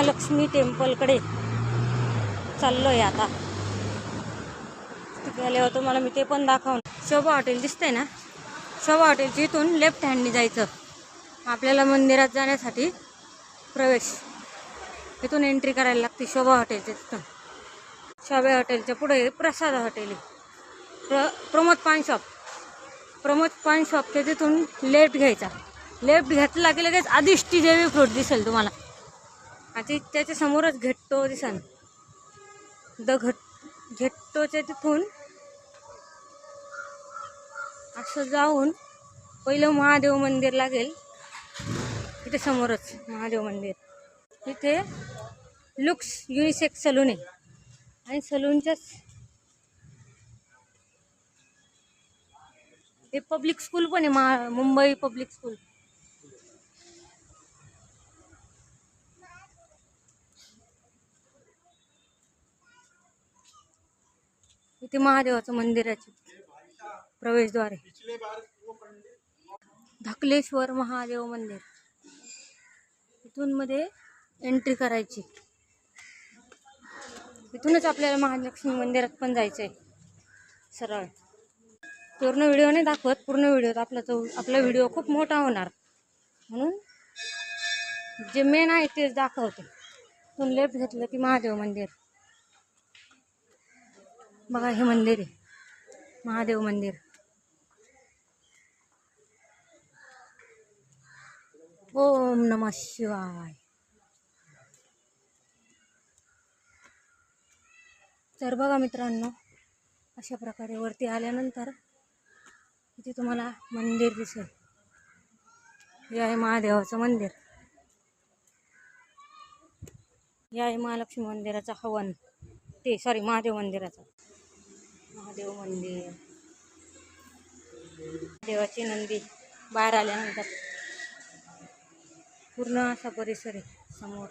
महालक्ष्मी टेम्पलकडे चाललो आहे आता. तिथे आल्यावर तुम्हाला मी ते पण दाखवून. शोभा हॉटेल दिसतंय ना, शोभा हॉटेलच्या इथून लेफ्ट हँडनी जायचं. आपल्याला मंदिरात जाण्यासाठी प्रवेश इथून एंट्री करायला लागते शोभा हॉटेलच्या तिथून. शोभा हॉटेलच्या पुढे प्रसाद हॉटेल आहे, प्रमोद पान शॉप. प्रमोद पान शॉपच्या तिथून लेफ्ट घ्यायचा. लेफ्ट घेतला की लगेच आदिष्टी देवी फ्रूट दिसेल तुम्हाला. आता त्याच्या समोरच घेट्टो दिसेल. घेट्टोच्या तिथून असं जाऊन पहिलं महादेव मंदिर लागेल. तिथे समोरच महादेव मंदिर. तिथे लुक्स युनिसेक्स सलून आहे आणि सलूनच्याच हे पब्लिक स्कूल पण आहे, मुंबई पब्लिक स्कूल. इथे महादेवाचं मंदिराचे प्रवेशद्वार आहे. धकलेश्वर महादेव मंदिर. इथून मध्ये एंट्री करायची. इथूनच आपल्याला महालक्ष्मी मंदिरात पण जायचंय सरळ. पूर्ण व्हिडिओ नाही दाखवत. पूर्ण व्हिडिओत आपला व्हिडिओ खूप मोठा होणार, म्हणून जे मेन आहे तेच दाखवते. इथून लेफ्ट घेतलं की महादेव मंदिर. बघा हे मंदिर आहे, महादेव मंदिर. ओम नमः शिवाय. तर बघा मित्रांनो, अशा प्रकारे वरती आल्यानंतर इथे तुम्हाला मंदिर दिसेल. हे आहे महादेवाचं मंदिर. हे आहे महालक्ष्मी मंदिराचा हवन. महादेव मंदिराचा. महादेव मंदिर. देवाची नंदी बाहेर आल्यानंतर पूर्ण असा परिसर आहे समोर.